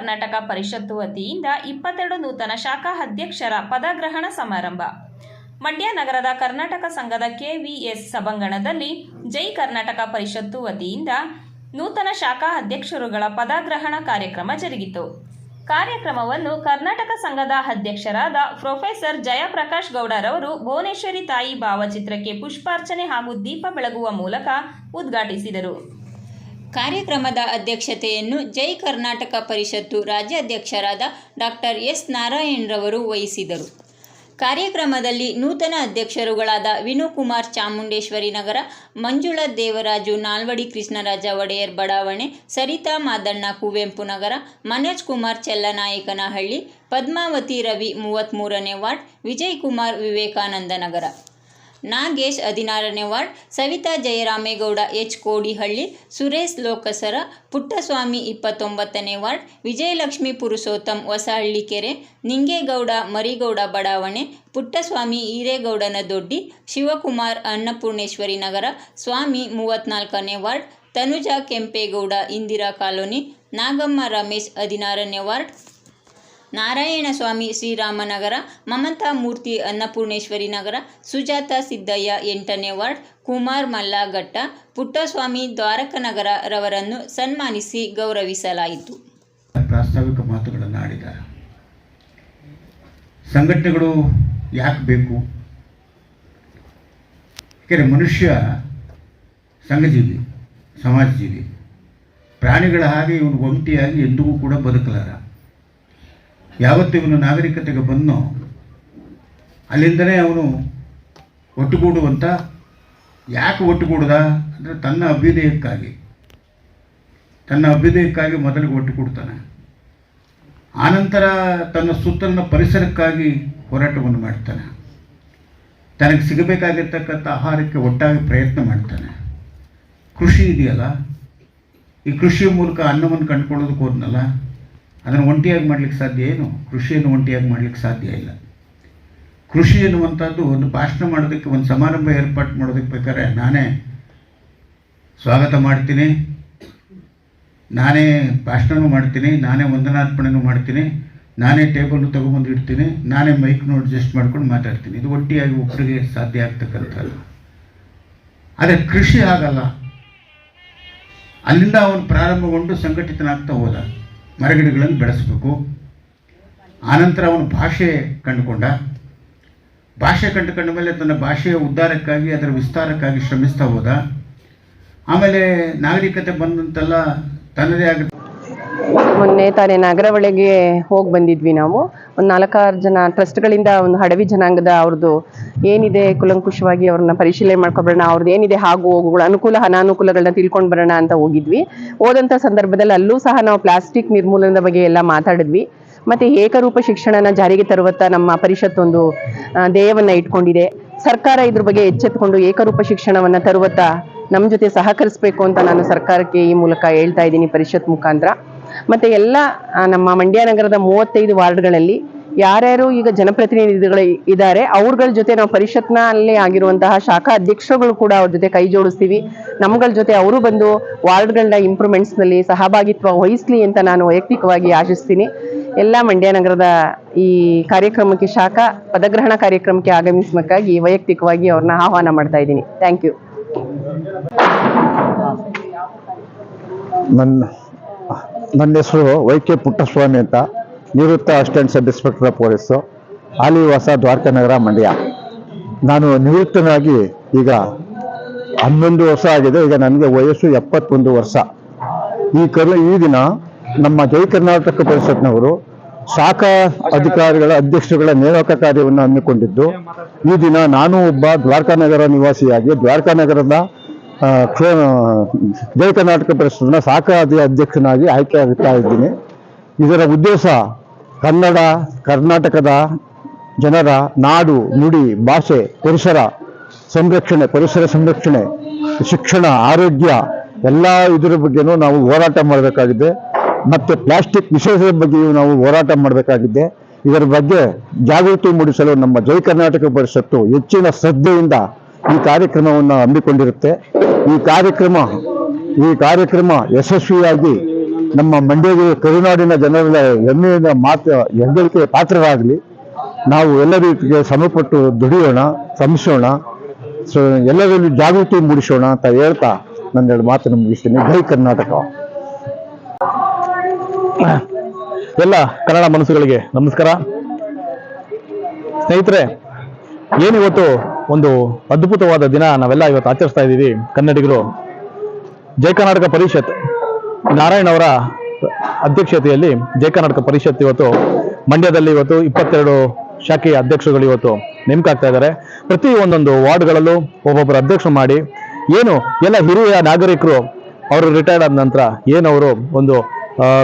ಕರ್ನಾಟಕ ಪರಿಷತ್ತು ವತಿಯಿಂದ 22 ನೂತನ ಶಾಖಾ ಅಧ್ಯಕ್ಷರ ಪದಗ್ರಹಣ ಸಮಾರಂಭ ಮಂಡ್ಯ ನಗರದ ಕರ್ನಾಟಕ ಸಂಘದ ಕೆವಿಎಸ್ ಸಭಾಂಗಣದಲ್ಲಿ ಜೈ ಕರ್ನಾಟಕ ಪರಿಷತ್ತು ವತಿಯಿಂದ ನೂತನ ಶಾಖಾ ಅಧ್ಯಕ್ಷರುಗಳ ಪದಗ್ರಹಣ ಕಾರ್ಯಕ್ರಮ ಜರುಗಿತು. ಕಾರ್ಯಕ್ರಮವನ್ನು ಕರ್ನಾಟಕ ಸಂಘದ ಅಧ್ಯಕ್ಷರಾದ ಪ್ರೊಫೆಸರ್ ಜಯಪ್ರಕಾಶ್ ಗೌಡರವರು ಭುವನೇಶ್ವರಿ ತಾಯಿ ಭಾವಚಿತ್ರಕ್ಕೆ ಪುಷ್ಪಾರ್ಚನೆ ಹಾಗೂ ದೀಪ ಬೆಳಗುವ ಮೂಲಕ ಉದ್ಘಾಟಿಸಿದರು. ಕಾರ್ಯಕ್ರಮದ ಅಧ್ಯಕ್ಷತೆಯನ್ನು ಜೈ ಕರ್ನಾಟಕ ಪರಿಷತ್ತು ರಾಜ್ಯಾಧ್ಯಕ್ಷರಾದ ಡಾಕ್ಟರ್ ಎಸ್ ನಾರಾಯಣರವರು ವಹಿಸಿದರು. ಕಾರ್ಯಕ್ರಮದಲ್ಲಿ ನೂತನ ಅಧ್ಯಕ್ಷರುಗಳಾದ ವಿನುಕುಮಾರ್ ಚಾಮುಂಡೇಶ್ವರಿ ನಗರ, ಮಂಜುಳಾ ದೇವರಾಜು ನಾಲ್ವಡಿ ಕೃಷ್ಣರಾಜ ಒಡೆಯರ್ ಬಡಾವಣೆ, ಸರಿತಾ ಮಾದಣ್ಣ ಕುವೆಂಪು ನಗರ, ಮನೋಜ್ ಕುಮಾರ್ ಚೆಲ್ಲನಾಯಕನಹಳ್ಳಿ, ಪದ್ಮಾವತಿ ರವಿ 33ನೇ ವಾರ್ಡ್, ವಿಜಯ್ ಕುಮಾರ್ ವಿವೇಕಾನಂದ ನಗರ, ನಾಗೇಶ್ 16ನೇ ವಾರ್ಡ್, ಸವಿತಾ ಜಯರಾಮೇಗೌಡ ಎಚ್ ಕೋಡಿಹಳ್ಳಿ, ಸುರೇಶ್ ಲೋಕಸರ, ಪುಟ್ಟಸ್ವಾಮಿ 29ನೇ ವಾರ್ಡ್, ವಿಜಯಲಕ್ಷ್ಮಿ ಪುರುಷೋತ್ತಮ್ ಹೊಸಹಳ್ಳಿಕೆರೆ, ನಿಂಗೇಗೌಡ ಮರಿಗೌಡ ಬಡಾವಣೆ, ಪುಟ್ಟಸ್ವಾಮಿ ಹಿರೇಗೌಡನ ದೊಡ್ಡಿ, ಶಿವಕುಮಾರ್ ಅನ್ನಪೂರ್ಣೇಶ್ವರಿ ನಗರ, ಸ್ವಾಮಿ 34ನೇ ವಾರ್ಡ್, ತನುಜಾ ಕೆಂಪೇಗೌಡ ಇಂದಿರಾ ಕಾಲೋನಿ, ನಾಗಮ್ಮ ರಮೇಶ್ 16ನೇ ವಾರ್ಡ್, ನಾರಾಯಣಸ್ವಾಮಿ ಶ್ರೀರಾಮನಗರ, ಮಮತಾ ಮೂರ್ತಿ ಅನ್ನಪೂರ್ಣೇಶ್ವರಿ ನಗರ, ಸುಜಾತ ಸಿದ್ದಯ್ಯ 8ನೇ ವಾರ್ಡ್, ಕುಮಾರ್ ಮಲ್ಲಘಟ್ಟ, ಪುಟ್ಟಸ್ವಾಮಿ ದ್ವಾರಕನಗರ ರವರನ್ನು ಸನ್ಮಾನಿಸಿ ಗೌರವಿಸಲಾಯಿತು. ಪ್ರಾಸ್ತಾವಿಕ ಮಾತುಗಳನ್ನು ಆಡಿದ್ದಾರೆ. ಸಂಘಟನೆಗಳು ಯಾಕೆ ಬೇಕು? ಯಾಕೆಂದರೆ ಮನುಷ್ಯ ಸಂಘಜೀವಿ, ಸಮಾಜಜೀವಿ. ಪ್ರಾಣಿಗಳ ಹಾಗೆ ಇವನು ಒಂಟಿಯಾಗಿ ಎಂದಿಗೂ ಕೂಡ ಬದುಕಲಾರ. ಯಾವತ್ತು ಇವನು ನಾಗರಿಕತೆಗೆ ಬಂದನೋ ಅಲ್ಲಿಂದಲೇ ಅವನು ಒಟ್ಟುಗೂಡುವಂಥ. ಯಾಕೆ ಒಟ್ಟುಗೂಡ್ದ ಅಂದರೆ ತನ್ನ ಅಭ್ಯುದಯಕ್ಕಾಗಿ ಮೊದಲಿಗೆ ಒಟ್ಟುಗೂಡ್ತಾನೆ. ಆನಂತರ ತನ್ನ ಸುತ್ತಲಿನ ಪರಿಸರಕ್ಕಾಗಿ ಹೋರಾಟವನ್ನು ಮಾಡ್ತಾನೆ. ತನಗೆ ಸಿಗಬೇಕಾಗಿರ್ತಕ್ಕಂಥ ಆಹಾರಕ್ಕೆ ಒಟ್ಟಾಗಿ ಪ್ರಯತ್ನ ಮಾಡ್ತಾನೆ. ಕೃಷಿ ಇದೆಯಲ್ಲ, ಈ ಕೃಷಿಯ ಮೂಲಕ ಅನ್ನವನ್ನು ಕಂಡುಕೊಳ್ಳೋದಕ್ಕೆ ಹೋದ್ನಲ್ಲ, ಅದನ್ನು ಒಂಟಿಯಾಗಿ ಮಾಡಲಿಕ್ಕೆ ಸಾಧ್ಯ ಏನು? ಕೃಷಿಯನ್ನು ಒಂಟಿಯಾಗಿ ಮಾಡಲಿಕ್ಕೆ ಸಾಧ್ಯ ಇಲ್ಲ. ಕೃಷಿ ಎನ್ನುವಂಥದ್ದು ಒಂದು ಭಾಷಣ ಮಾಡೋದಕ್ಕೆ, ಒಂದು ಸಮಾರಂಭ ಏರ್ಪಾటు ಮಾಡೋದಕ್ಕೆ ಬೇಕಾದ್ರೆ ನಾನೇ ಸ್ವಾಗತ ಮಾಡ್ತೀನಿ, ನಾನೇ ಭಾಷಣನೂ ಮಾಡ್ತೀನಿ, ನಾನೇ ವಂದನಾರ್ಪಣೆನೂ ಮಾಡ್ತೀನಿ, ನಾನೇ ಟೇಬಲ್ನು ತೊಗೊಂಬಂದು ಇಡ್ತೀನಿ, ನಾನೇ ಮೈಕ್ನು ಅಡ್ಜಸ್ಟ್ ಮಾಡ್ಕೊಂಡು ಮಾತಾಡ್ತೀನಿ. ಇದು ಒಟ್ಟಿಯಾಗಿ ಒಬ್ಬರಿಗೆ ಸಾಧ್ಯ ಆಗ್ತಕ್ಕಂಥದ್ದು. ಆದರೆ ಕೃಷಿ ಆಗಲ್ಲ. ಅಲ್ಲಿಂದ ಅವನು ಪ್ರಾರಂಭಗೊಂಡು ಸಂಘಟಿತನಾಗ್ತಾ ಹೋದ. ಮರಗಿಡಗಳನ್ನು ಬೆಳೆಸಬೇಕು. ಆನಂತರ ಅವನು ಭಾಷೆ ಕಂಡುಕೊಂಡ ಮೇಲೆ ತನ್ನ ಭಾಷೆಯ ಉದ್ಧಾರಕ್ಕಾಗಿ, ಅದರ ವಿಸ್ತಾರಕ್ಕಾಗಿ ಶ್ರಮಿಸ್ತಾ ಹೋದ. ಆಮೇಲೆ ನಾಗರಿಕತೆ ಬಂದಂತೆಲ್ಲ ತನ್ನದೇ ಆಗ. ಮೊನ್ನೆ ತಾನೇ ನಾಗರಹೊಳೆಗೆ ಹೋಗಿ ಬಂದಿದ್ವಿ ನಾವು. ಒಂದು 4-6 ಜನ ಟ್ರಸ್ಟ್ಗಳಿಂದ ಒಂದು ಹಡವಿ ಜನಾಂಗದ ಅವ್ರದ್ದು ಏನಿದೆ ಕುಲಂಕುಷವಾಗಿ ಅವ್ರನ್ನ ಪರಿಶೀಲನೆ ಮಾಡ್ಕೊಬರೋಣ, ಅವ್ರದ್ದು ಏನಿದೆ ಹಾಗೂ ಹೋಗುಗಳು, ಅನುಕೂಲ ಅನಾನುಕೂಲಗಳನ್ನ ತಿಳ್ಕೊಂಡು ಬರೋಣ ಅಂತ ಹೋಗಿದ್ವಿ. ಹೋದಂಥ ಸಂದರ್ಭದಲ್ಲಿ ಅಲ್ಲೂ ಸಹ ನಾವು ಪ್ಲಾಸ್ಟಿಕ್ ನಿರ್ಮೂಲನದ ಬಗ್ಗೆ ಎಲ್ಲ ಮಾತಾಡಿದ್ವಿ. ಮತ್ತು ಏಕರೂಪ ಶಿಕ್ಷಣನ ಜಾರಿಗೆ ತರುವತ್ತ ನಮ್ಮ ಪರಿಷತ್ ಒಂದು ಧ್ಯೇಯವನ್ನು ಇಟ್ಕೊಂಡಿದೆ. ಸರ್ಕಾರ ಇದ್ರ ಬಗ್ಗೆ ಎಚ್ಚೆತ್ತುಕೊಂಡು ಏಕರೂಪ ಶಿಕ್ಷಣವನ್ನು ತರುವತ್ತ ನಮ್ಮ ಜೊತೆ ಸಹಕರಿಸಬೇಕು ಅಂತ ನಾನು ಸರ್ಕಾರಕ್ಕೆ ಈ ಮೂಲಕ ಹೇಳ್ತಾ ಇದ್ದೀನಿ, ಪರಿಷತ್ ಮುಖಾಂತರ. ಮತ್ತು ಎಲ್ಲ ನಮ್ಮ ಮಂಡ್ಯ ನಗರದ 35 ವಾರ್ಡ್ಗಳಲ್ಲಿ ಯಾರ್ಯಾರು ಈಗ ಜನಪ್ರತಿನಿಧಿಗಳು ಇದ್ದಾರೆ ಅವ್ರಗಳ ಜೊತೆ ನಾವು ಪರಿಷತ್ನಲ್ಲಿ ಆಗಿರುವಂತಹ ಶಾಖಾ ಅಧ್ಯಕ್ಷರುಗಳು ಕೂಡ ಅವ್ರ ಜೊತೆ ಕೈ ಜೋಡಿಸ್ತೀವಿ. ನಮ್ಗಳ ಜೊತೆ ಅವರು ಬಂದು ವಾರ್ಡ್ಗಳನ್ನ ಇಂಪ್ರೂವ್ಮೆಂಟ್ಸ್ನಲ್ಲಿ ಸಹಭಾಗಿತ್ವ ವಹಿಸ್ಲಿ ಅಂತ ನಾನು ವೈಯಕ್ತಿಕವಾಗಿ ಆಶಿಸ್ತೀನಿ. ಎಲ್ಲ ಮಂಡ್ಯ ನಗರದ ಈ ಕಾರ್ಯಕ್ರಮಕ್ಕೆ, ಶಾಖಾ ಪದಗ್ರಹಣ ಕಾರ್ಯಕ್ರಮಕ್ಕೆ ಆಗಮಿಸಬೇಕಾಗಿ ವೈಯಕ್ತಿಕವಾಗಿ ಅವ್ರನ್ನ ಆಹ್ವಾನ ಮಾಡ್ತಾ ಇದ್ದೀನಿ. Thank you. ನನ್ನ ಹೆಸರು ವೈ.ಕೆ. ಪುಟ್ಟಸ್ವಾಮಿ ಅಂತ, ನಿವೃತ್ತ assistant sub inspector of police, ಆಲಿವಾಸ, ದ್ವಾರಕಾನಗರ, ಮಂಡ್ಯ. ನಾನು ನಿವೃತ್ತನಾಗಿ ಈಗ 11 ವರ್ಷ ಆಗಿದೆ. ಈಗ ನನಗೆ ವಯಸ್ಸು 71 ವರ್ಷ. ಈ ದಿನ ನಮ್ಮ ಜೈ ಕರ್ನಾಟಕ ಪರಿಷತ್ನವರು ಶಾಖಾ ಅಧಿಕಾರಿಗಳ ಅಧ್ಯಕ್ಷರುಗಳ ನೇಮಕ ಕಾರ್ಯವನ್ನು ಹಮ್ಮಿಕೊಂಡಿದ್ದು, ಈ ದಿನ ನಾನು ಒಬ್ಬ ದ್ವಾರಕಾನಗರ ನಿವಾಸಿಯಾಗಿ ದ್ವಾರಕಾನಗರದ ಜೈ ಕರ್ನಾಟಕ ಪರಿಷತ್ನ ಶಾಖಾ ಅಧ್ಯಕ್ಷನಾಗಿ ಆಯ್ಕೆಯಾಗುತ್ತಾ ಇದ್ದೀನಿ. ಇದರ ಉದ್ದೇಶ ಕರ್ನಾಟಕದ ಜನರ ನಾಡು, ನುಡಿ, ಭಾಷೆ, ಪರಿಸರ ಸಂರಕ್ಷಣೆ, ಶಿಕ್ಷಣ, ಆರೋಗ್ಯ ಎಲ್ಲ ಇದರ ಬಗ್ಗೆನೂ ನಾವು ಹೋರಾಟ ಮಾಡಬೇಕಾಗಿದೆ. ಮತ್ತು ಪ್ಲಾಸ್ಟಿಕ್ ನಿಷೇಧದ ಬಗ್ಗೆಯೂ ನಾವು ಹೋರಾಟ ಮಾಡಬೇಕಾಗಿದೆ. ಇದರ ಬಗ್ಗೆ ಜಾಗೃತಿ ಮೂಡಿಸಲು ನಮ್ಮ ಜೈ ಕರ್ನಾಟಕ ಪರಿಷತ್ತು ಹೆಚ್ಚಿನ ಶ್ರದ್ಧೆಯಿಂದ ಈ ಕಾರ್ಯಕ್ರಮವನ್ನು ಹಮ್ಮಿಕೊಂಡಿರುತ್ತೆ. ಈ ಕಾರ್ಯಕ್ರಮ ಯಶಸ್ವಿಯಾಗಿ ನಮ್ಮ ಮಂಡ್ಯದ ಕರುನಾಡಿನ ಜನರ ಹೆಮ್ಮೆಯಿಂದ ಹೆಗ್ಗಳಿಕೆ ಪಾತ್ರರಾಗಲಿ. ನಾವು ಎಲ್ಲ ರೀತಿಗೆ ಶ್ರಮಪಟ್ಟು ದುಡಿಯೋಣ, ಶ್ರಮಿಸೋಣ, ಎಲ್ಲರಲ್ಲಿ ಜಾಗೃತಿ ಮೂಡಿಸೋಣ ಅಂತ ಹೇಳ್ತಾ ನನ್ನೆರಡು ಮಾತನ್ನು ಮುಗಿಸ್ತೀನಿ. ಜೈ ಕರ್ನಾಟಕ. ಎಲ್ಲ ಕನ್ನಡ ಮನಸ್ಸುಗಳಿಗೆ ನಮಸ್ಕಾರ. ಸ್ನೇಹಿತರೆ, ಏನಿವತ್ತು ಒಂದು ಅದ್ಭುತವಾದ ದಿನ ನಾವೆಲ್ಲ ಇವತ್ತು ಆಚರಿಸ್ತಾ ಇದ್ದೀವಿ ಕನ್ನಡಿಗರು. ಜೈ ಕರ್ನಾಟಕ ಪರಿಷತ್ ನಾರಾಯಣ್ ಅವರ ಅಧ್ಯಕ್ಷತೆಯಲ್ಲಿ ಜೈ ಕರ್ನಾಟಕ ಪರಿಷತ್ ಇವತ್ತು ಮಂಡ್ಯದಲ್ಲಿ ಇವತ್ತು 22 ಶಾಖೆಯ ಅಧ್ಯಕ್ಷರುಗಳು ಇವತ್ತು ನೇಮಕ ಆಗ್ತಾ ಇದ್ದಾರೆ. ಪ್ರತಿ ಒಂದೊಂದು ವಾರ್ಡ್ಗಳಲ್ಲೂ ಒಬ್ಬೊಬ್ಬರು ಅಧ್ಯಕ್ಷರು ಮಾಡಿ ಏನು ಎಲ್ಲ ಹಿರಿಯ ನಾಗರಿಕರು ಅವರು ರಿಟೈರ್ಡ್ ಆದ ನಂತರ ಏನವರು ಒಂದು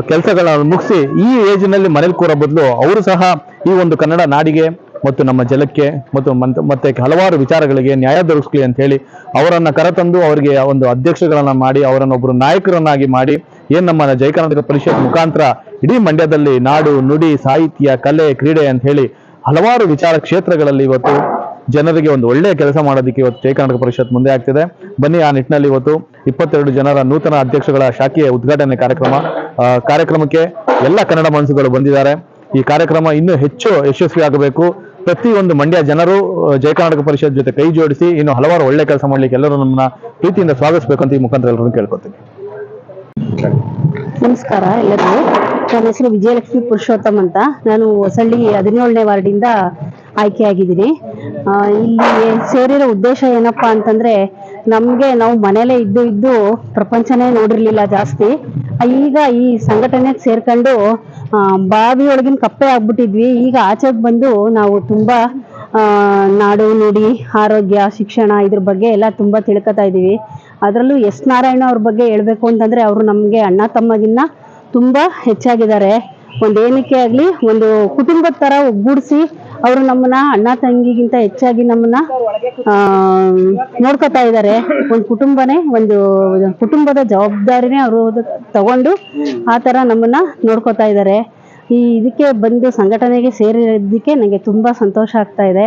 ಕೆಲಸಗಳನ್ನು ಮುಗಿಸಿ ಈ ಏಜ್ನಲ್ಲಿ ಮನೇಲಿ ಕೂರೋ ಬದಲು ಅವರು ಸಹ ಈ ಒಂದು ಕನ್ನಡ ನಾಡಿಗೆ ಮತ್ತು ನಮ್ಮ ಜಲಕ್ಕೆ ಮತ್ತೆ ಹಲವಾರು ವಿಚಾರಗಳಿಗೆ ನ್ಯಾಯ ದೊರಕಿಸ್ಲಿ ಅಂತ ಹೇಳಿ ಅವರನ್ನ ಕರೆತಂದು ಅವರಿಗೆ ಒಂದು ಅಧ್ಯಕ್ಷಗಳನ್ನ ಮಾಡಿ ಅವರನ್ನೊಬ್ಬರು ನಾಯಕರನ್ನಾಗಿ ಮಾಡಿ ಏನ್ ನಮ್ಮ ಜೈ ಕರ್ನಾಟಕ ಪರಿಷತ್ ಮುಖಾಂತರ ಇಡೀ ಮಂಡ್ಯದಲ್ಲಿ ನಾಡು, ನುಡಿ, ಸಾಹಿತ್ಯ, ಕಲೆ, ಕ್ರೀಡೆ ಅಂತ ಹೇಳಿ ಹಲವಾರು ವಿಚಾರ ಕ್ಷೇತ್ರಗಳಲ್ಲಿ ಇವತ್ತು ಜನರಿಗೆ ಒಂದು ಒಳ್ಳೆಯ ಕೆಲಸ ಮಾಡೋದಕ್ಕೆ ಇವತ್ತು ಜೈ ಕರ್ನಾಟಕ ಪರಿಷತ್ ಮುಂದೆ ಆಗ್ತಿದೆ. ಬನ್ನಿ, ಆ ನಿಟ್ಟಿನಲ್ಲಿ ಇವತ್ತು 22 ಜನರ ನೂತನ ಅಧ್ಯಕ್ಷಗಳ ಶಾಖೆಯ ಉದ್ಘಾಟನೆ ಕಾರ್ಯಕ್ರಮಕ್ಕೆ ಎಲ್ಲ ಕನ್ನಡ ಮನಸ್ಸುಗಳು ಬಂದಿದ್ದಾರೆ. ಈ ಕಾರ್ಯಕ್ರಮ ಇನ್ನೂ ಹೆಚ್ಚು ಯಶಸ್ವಿಯಾಗಬೇಕು. ಪ್ರತಿಯೊಂದು ಮಂಡ್ಯ ಜನರು ಜೈ ಕರ್ನಾಟಕ ಪರಿಷತ್ ಜೊತೆ ಕೈ ಜೋಡಿಸಿ ಇನ್ನು ಹಲವಾರು ಒಳ್ಳೆ ಕೆಲಸ ಮಾಡ್ಲಿಕ್ಕೆ ಎಲ್ಲರೂ ನಮ್ಮನ್ನ ಪ್ರೀತಿಯಿಂದ ಸ್ವಾಗತಿಸಬೇಕು ಅಂತ ಈ ಮುಖಾಂತರ ಎಲ್ಲರೂ ಕೇಳ್ಕೊತೀನಿ. ನಮಸ್ಕಾರ ಎಲ್ಲರಿಗೂ. ನನ್ನ ಹೆಸರು ವಿಜಯಲಕ್ಷ್ಮಿ ಪುರುಷೋತ್ತಮ್ ಅಂತ. ನಾನು ಹೊಸಳ್ಳಿ 17ನೇ ವಾರ್ಡಿಂದ ಆಯ್ಕೆಯಾಗಿದ್ದೀನಿ. ಇಲ್ಲಿ ಸೇರಿರೋ ಉದ್ದೇಶ ಏನಪ್ಪಾ ಅಂತಂದ್ರೆ, ನಾವು ಮನೇಲೆ ಇದ್ದು ಪ್ರಪಂಚನೇ ನೋಡಿರ್ಲಿಲ್ಲ ಜಾಸ್ತಿ. ಈಗ ಈ ಸಂಘಟನೆಗೆ ಸೇರ್ಕೊಂಡು ಬಾವಿಯೊಳಗಿನ ಕಪ್ಪೆ ಆಗ್ಬಿಟ್ಟಿದ್ವಿ. ಈಗ ಆಚೆಗೆ ಬಂದು ನಾವು ತುಂಬಾ ನಾಡು, ನುಡಿ, ಆರೋಗ್ಯ, ಶಿಕ್ಷಣ ಇದ್ರ ಬಗ್ಗೆ ಎಲ್ಲ ತುಂಬಾ ತಿಳ್ಕೊತಾ ಇದೀವಿ. ಅದರಲ್ಲೂ ಎಸ್ ನಾರಾಯಣ ಅವ್ರ ಬಗ್ಗೆ ಹೇಳ್ಬೇಕು ಅಂತಂದ್ರೆ, ಅವರು ನಮ್ಗೆ ಅಣ್ಣ ತಮ್ಮಗಿನ್ನ ತುಂಬಾ ಹೆಚ್ಚಾಗಿದ್ದಾರೆ. ಏನಕ್ಕೆ ಆಗ್ಲಿ, ಒಂದು ಕುಟುಂಬದ ತರ ಒಗ್ಗೂಡಿಸಿ ಅವರು ನಮ್ಮನ್ನ ಅಣ್ಣ ತಂಗಿಗಿಂತ ಹೆಚ್ಚಾಗಿ ನಮ್ಮನ್ನ ನೋಡ್ಕೊತಾ ಇದ್ದಾರೆ. ಒಂದು ಕುಟುಂಬದ ಜವಾಬ್ದಾರಿನೇ ಅವರು ತಗೊಂಡು ಆ ತರ ನಮ್ಮನ್ನ ನೋಡ್ಕೊತಾ ಇದ್ದಾರೆ. ಇದಕ್ಕೆ ಬಂದು ಸಂಘಟನೆಗೆ ಸೇರಿರೋದಕ್ಕೆ ನನಗೆ ತುಂಬಾ ಸಂತೋಷ ಆಗ್ತಾ ಇದೆ.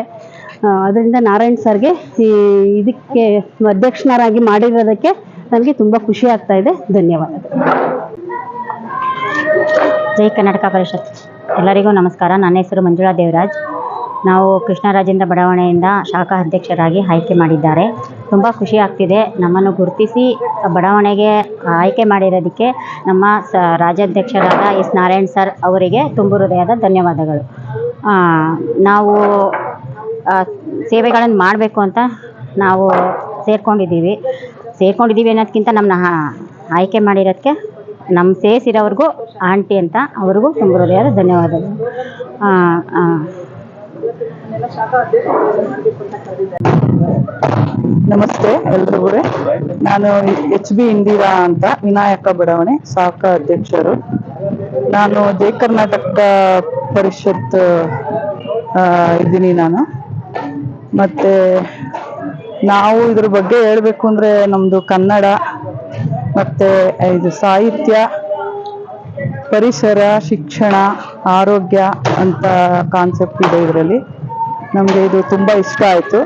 ಅದರಿಂದ ನಾರಾಯಣ್ ಸರ್ಗೆ ಇದಕ್ಕೆ ಅಧ್ಯಕ್ಷರಾಗಿ ಮಾಡಿರೋದಕ್ಕೆ ನನಗೆ ತುಂಬಾ ಖುಷಿ ಆಗ್ತಾ ಇದೆ. ಧನ್ಯವಾದಗಳು. ಜೈ ಕರ್ನಾಟಕ ಪರಿಷತ್ ಎಲ್ಲರಿಗೂ ನಮಸ್ಕಾರ. ನನ್ನ ಹೆಸರು ಮಂಜುಳಾ ದೇವರಾಜ್. ನಾವು ಕೃಷ್ಣರಾಜೇಂದ್ರ ಬಡಾವಣೆಯಿಂದ ಶಾಖಾ ಅಧ್ಯಕ್ಷರಾಗಿ ಆಯ್ಕೆ ಮಾಡಿದ್ದಾರೆ. ತುಂಬ ಖುಷಿ ಆಗ್ತಿದೆ. ನಮ್ಮನ್ನು ಗುರುತಿಸಿ ಬಡಾವಣೆಗೆ ಆಯ್ಕೆ ಮಾಡಿರೋದಕ್ಕೆ ನಮ್ಮ ರಾಜ್ಯಾಧ್ಯಕ್ಷರಾದ ಎಸ್ ನಾರಾಯಣ್ ಸರ್ ಅವರಿಗೆ ತುಂಬ ಹೃದಯದ ಧನ್ಯವಾದಗಳು. ನಾವು ಸೇವೆಗಳನ್ನು ಮಾಡಬೇಕು ಅಂತ ನಾವು ಸೇರ್ಕೊಂಡಿದ್ದೀವಿ ಅನ್ನೋದಕ್ಕಿಂತ ನಮ್ಮನ್ನ ಆಯ್ಕೆ ಮಾಡಿರೋದಕ್ಕೆ ನಮ್ಮ ಸೇರಿಸಿರೋವ್ರಿಗೂ ಆಂಟಿ ಅಂತ ಅವ್ರಿಗೂ ತುಂಬ ಹೃದಯದ ಧನ್ಯವಾದಗಳು. ನಮಸ್ತೆ ಎಲ್ರಿಗೂ. ನಾನು HB ಇಂದಿರಾ ಅಂತ, ವಿನಾಯಕ ಬಡಾವಣೆ ಶಾಖಾ ಅಧ್ಯಕ್ಷರು. ನಾನು ಜೈ ಕರ್ನಾಟಕ ಪರಿಷತ್ ಇದ್ದೀನಿ ನಾನು. ಮತ್ತೆ ನಾವು ಇದ್ರ ಬಗ್ಗೆ ಹೇಳ್ಬೇಕು ಅಂದ್ರೆ, ನಮ್ದು ಕನ್ನಡ ಮತ್ತೆ ಇದು ಸಾಹಿತ್ಯ, ಪರಿಸರ, ಶಿಕ್ಷಣ, ಆರೋಗ್ಯ ಅಂತ ಕಾನ್ಸೆಪ್ಟ್ ಇದೆ ಇದರಲ್ಲಿ. ನಮಗೆ ಇದು ತುಂಬಾ ಇಷ್ಟ ಆಯ್ತು.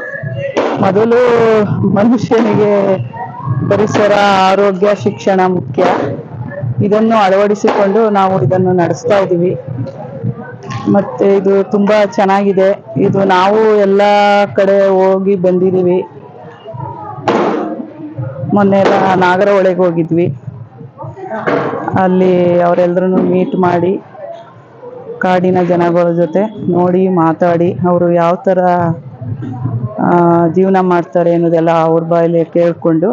ಮೊದಲು ಮನುಷ್ಯನಿಗೆ ಪರಿಸರ, ಆರೋಗ್ಯ, ಶಿಕ್ಷಣ ಮುಖ್ಯ. ಇದನ್ನು ಅಳವಡಿಸಿಕೊಂಡು ನಾವು ಇದನ್ನು ನಡೆಸ್ತಾ ಇದ್ದೀವಿ. ಮತ್ತೆ ಇದು ತುಂಬಾ ಚೆನ್ನಾಗಿದೆ. ಇದು ನಾವು ಎಲ್ಲ ಕಡೆ ಹೋಗಿ ಬಂದಿದ್ದೀವಿ. ಮೊನ್ನೆ ಎಲ್ಲ ನಾಗರಹೊಳೆಗೆ ಹೋಗಿದ್ವಿ. ಅಲ್ಲಿ ಅವರೆಲ್ಲರನ್ನು ಮೀಟ್ ಮಾಡಿ, ಕಾಡಿನ ಜನಗಳ ಜೊತೆ ನೋಡಿ ಮಾತಾಡಿ, ಅವರು ಯಾವ ಥರ ಜೀವನ ಮಾಡ್ತಾರೆ ಅನ್ನೋದೆಲ್ಲ ಅವ್ರ ಬಾಯಲ್ಲಿ ಕೇಳಿಕೊಂಡು,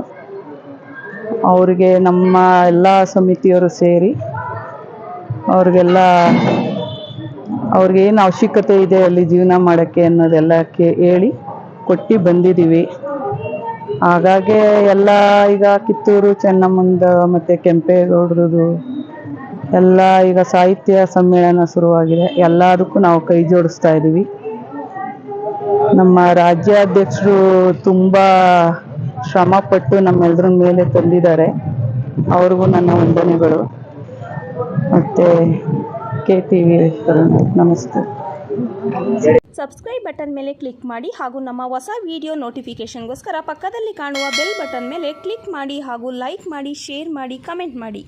ಅವ್ರಿಗೆ ನಮ್ಮ ಎಲ್ಲ ಸಮಿತಿಯವರು ಸೇರಿ ಅವ್ರಿಗೇನು ಅವಶ್ಯಕತೆ ಇದೆ ಅಲ್ಲಿ ಜೀವನ ಮಾಡೋಕ್ಕೆ ಅನ್ನೋದೆಲ್ಲ ಹೇಳಿ ಕೊಟ್ಟು ಬಂದಿದ್ದೀವಿ. ಹಾಗಾಗಿ ಎಲ್ಲ ಈಗ ಕಿತ್ತೂರು ಚೆನ್ನಮ್ಮಂದು ಮತ್ತು ಕೆಂಪೇಗೌಡರದು ಎಲ್ಲ ಈಗ ಸಾಹಿತ್ಯ ಸಮ್ಮೇಳನ ಶುರುವಾಗಿದೆ. ಎಲ್ಲದಕ್ಕೂ ನಾವು ಕೈ ಜೋಡಿಸ್ತಾ ಇದ್ದೀವಿ. ನಮ್ಮ ರಾಜ್ಯಾಧ್ಯಕ್ಷರು ತುಂಬ ಶ್ರಮಪಟ್ಟು ನಮ್ಮೆಲ್ಲರ ಮೇಲೆ ತಂದಿದ್ದಾರೆ. ಅವ್ರಿಗೂ ನನ್ನ ವಂದನೆಗಳು. ಮತ್ತು KTV ನಮಸ್ತೆ. ಸಬ್ಸ್ಕ್ರೈಬ್ ಬಟನ್ ಮೇಲೆ ಕ್ಲಿಕ್ ಮಾಡಿ ಹಾಗೂ ನಮ್ಮ ಹೊಸ ವಿಡಿಯೋ ನೋಟಿಫಿಕೇಷನ್ಗೋಸ್ಕರ ಪಕ್ಕದಲ್ಲಿ ಕಾಣುವ ಬೆಲ್ ಬಟನ್ ಮೇಲೆ ಕ್ಲಿಕ್ ಮಾಡಿ ಹಾಗೂ ಲೈಕ್ ಮಾಡಿ, ಶೇರ್ ಮಾಡಿ, ಕಮೆಂಟ್ ಮಾಡಿ.